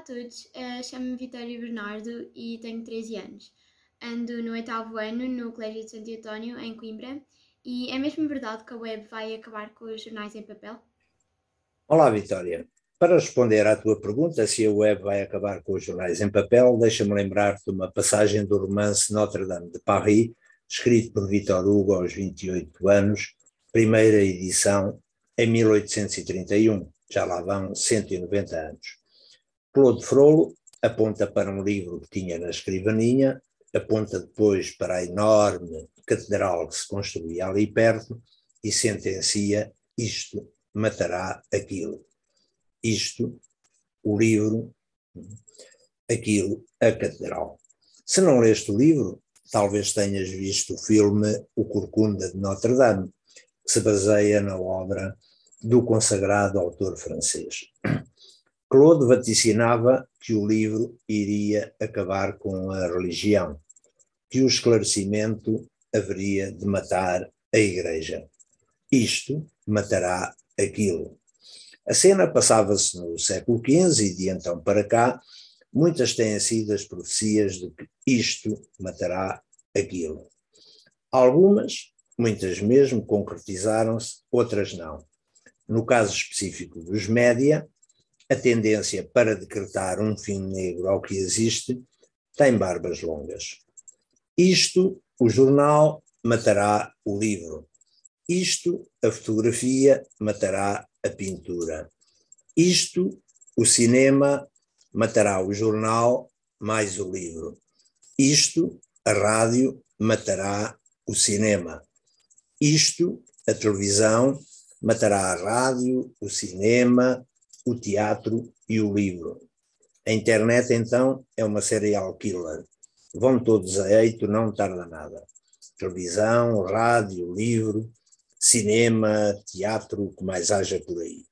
todos, chamo-me Vitória Bernardo e tenho 13 anos. Ando no 8º ano no Colégio de Santo António, em Coimbra, e é mesmo verdade que a web vai acabar com os jornais em papel? Olá, Vitória. Para responder à tua pergunta, se a web vai acabar com os jornais em papel, deixa-me lembrar-te uma passagem do romance Notre-Dame de Paris, escrito por Victor Hugo aos 28 anos, primeira edição em 1831. Já lá vão 190 anos. Claude Frollo aponta para um livro que tinha na escrivaninha, aponta depois para a enorme catedral que se construía ali perto e sentencia: isto matará aquilo. Isto, o livro, aquilo, a catedral. Se não leste o livro, talvez tenhas visto o filme O Corcunda de Notre-Dame, que se baseia na obra do consagrado autor francês. Claude vaticinava que o livro iria acabar com a religião, que o esclarecimento haveria de matar a Igreja. Isto matará aquilo. A cena passava-se no século XV e de então para cá, muitas têm sido as profecias de que isto matará aquilo. Algumas, muitas mesmo, concretizaram-se, outras não. No caso específico dos média, a tendência para decretar um fim negro ao que existe tem barbas longas. Isto, o jornal, matará o livro. Isto, a fotografia, matará a pintura. Isto, o cinema, matará o jornal mais o livro. Isto, a rádio, matará o cinema. Isto, a televisão, matará a rádio, o cinema, o teatro e o livro. A internet, então, é uma serial killer. Vão todos a eito, não tarda nada. Televisão, rádio, livro, cinema, teatro, o que mais haja por aí.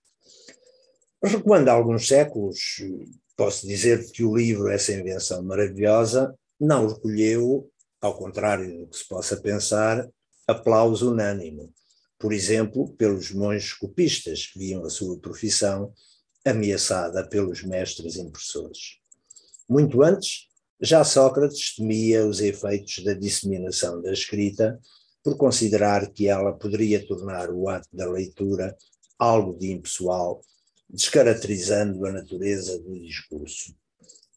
Recuando alguns séculos, posso dizer que o livro, essa invenção maravilhosa, não recolheu, ao contrário do que se possa pensar, aplauso unânime. Por exemplo, pelos monges copistas, que viam a sua profissão ameaçada pelos mestres impressores. Muito antes, já Sócrates temia os efeitos da disseminação da escrita por considerar que ela poderia tornar o ato da leitura algo de impessoal, descaracterizando a natureza do discurso.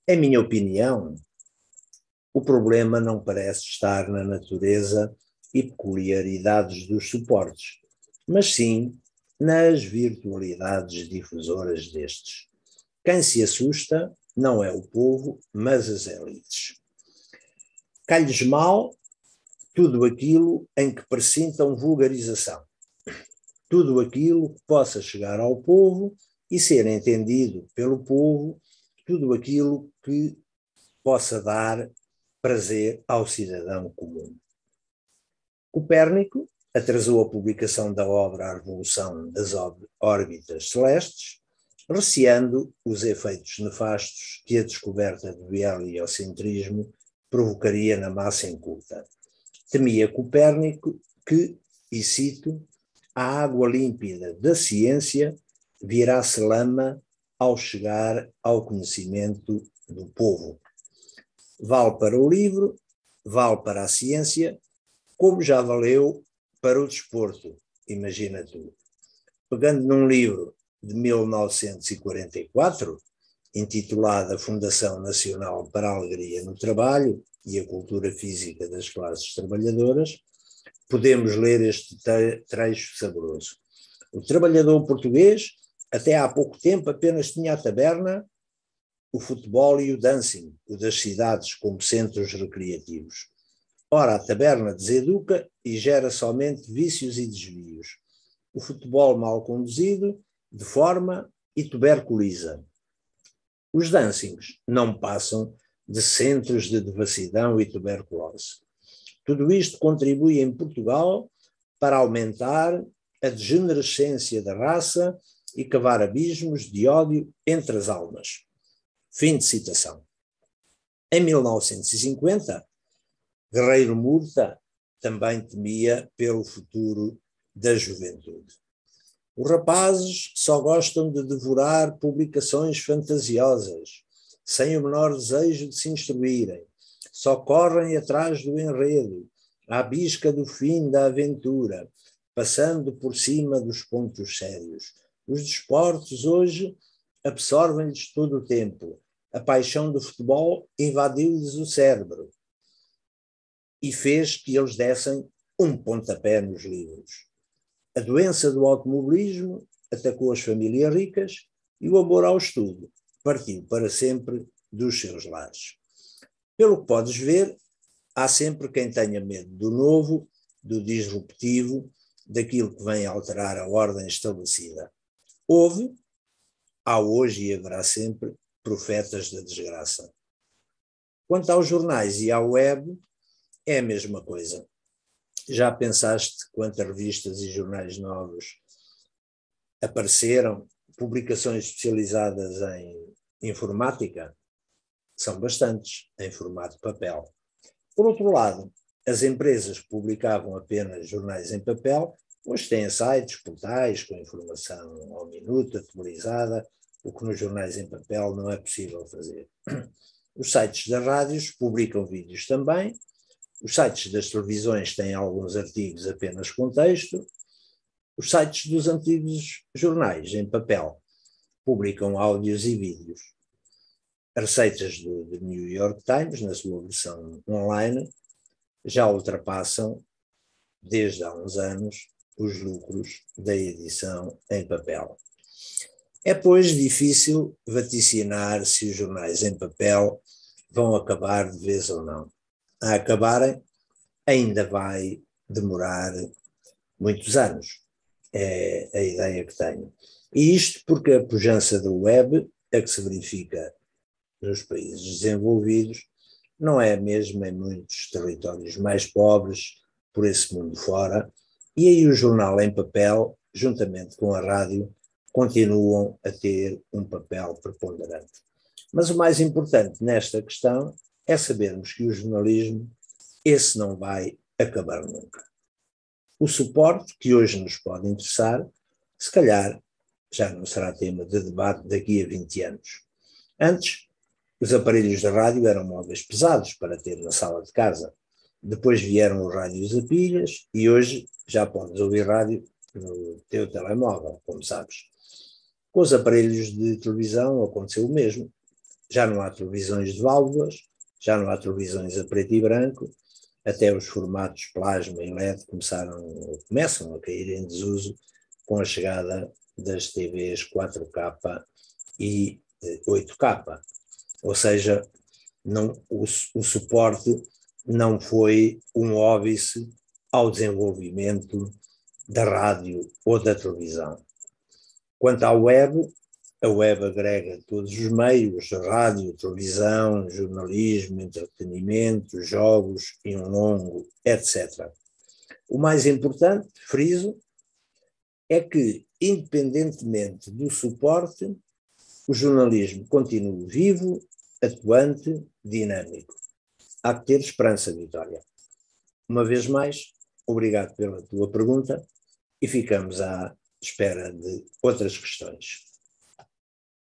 Em minha opinião, o problema não parece estar na natureza e peculiaridades dos suportes, mas sim nas virtualidades difusoras destes. Quem se assusta não é o povo, mas as elites. Cai-lhes mal tudo aquilo em que pressintam vulgarização, tudo aquilo que possa chegar ao povo e ser entendido pelo povo, tudo aquilo que possa dar prazer ao cidadão comum. Copérnico atrasou a publicação da obra A Revolução das Órbitas Celestes, receando os efeitos nefastos que a descoberta do heliocentrismo provocaria na massa inculta. Temia Copérnico que, e cito, a água límpida da ciência virasse lama ao chegar ao conhecimento do povo. Vale para o livro, vale para a ciência, como já valeu para o desporto, imagina tu. Pegando num livro de 1944, intitulado A Fundação Nacional para a Alegria no Trabalho e a Cultura Física das Classes Trabalhadoras, podemos ler este trecho saboroso. O trabalhador português, até há pouco tempo, apenas tinha a taberna, o futebol e o dancing, o das cidades como centros recreativos. Ora, a taberna deseduca e gera somente vícios e desvios. O futebol mal conduzido deforma e tuberculiza. Os dancings não passam de centros de devassidão e tuberculose. Tudo isto contribui em Portugal para aumentar a degenerescência da raça e cavar abismos de ódio entre as almas. Fim de citação. Em 1950, Guerreiro Murta também temia pelo futuro da juventude. Os rapazes só gostam de devorar publicações fantasiosas. sem o menor desejo de se instruírem, só correm atrás do enredo, à bisca do fim da aventura, passando por cima dos pontos sérios. Os desportos hoje absorvem-lhes todo o tempo. A paixão do futebol invadiu-lhes o cérebro e fez que eles dessem um pontapé nos livros. A doença do automobilismo atacou as famílias ricas e o amor ao estudo partiu para sempre dos seus lares. Pelo que podes ver, há sempre quem tenha medo do novo, do disruptivo, daquilo que vem alterar a ordem estabelecida. Há hoje e haverá sempre profetas da desgraça. Quanto aos jornais e à web, é a mesma coisa. Já pensaste quantas revistas e jornais novos apareceram? Publicações especializadas em informática? São bastantes, em formato papel. Por outro lado, as empresas que publicavam apenas jornais em papel, hoje têm sites, portais com informação ao minuto, atualizada, o que nos jornais em papel não é possível fazer. Os sites das rádios publicam vídeos também, os sites das televisões têm alguns artigos apenas com texto, os sites dos antigos jornais em papel publicam áudios e vídeos. As receitas do New York Times, na sua versão online, já ultrapassam, desde há uns anos, os lucros da edição em papel. É, pois, difícil vaticinar se os jornais em papel vão acabar de vez ou não. A acabarem, ainda vai demorar muitos anos. É a ideia que tenho. E isto porque a pujança da web, a que se verifica nos países desenvolvidos, não é a mesma em muitos territórios mais pobres, por esse mundo fora, e aí o jornal em papel, juntamente com a rádio, continuam a ter um papel preponderante. Mas o mais importante nesta questão é sabermos que o jornalismo, esse não vai acabar nunca. O suporte que hoje nos pode interessar, se calhar já não será tema de debate daqui a 20 anos. Antes, os aparelhos de rádio eram móveis pesados para ter na sala de casa. Depois vieram os rádios a pilhas e hoje já podes ouvir rádio no teu telemóvel, como sabes. Com os aparelhos de televisão aconteceu o mesmo. Já não há televisões de válvulas, já não há televisões a preto e branco, até os formatos plasma e LED começam a cair em desuso com a chegada das TVs 4K e 8K. Ou seja, o suporte não foi um óbice ao desenvolvimento da rádio ou da televisão. Quanto à web, a web agrega todos os meios, rádio, televisão, jornalismo, entretenimento, jogos e um longo, etc. O mais importante, friso, é que, independentemente do suporte, o jornalismo continua vivo, atuante, dinâmico. Há que ter esperança, Vitória. Uma vez mais, obrigado pela tua pergunta e ficamos à espera de outras questões.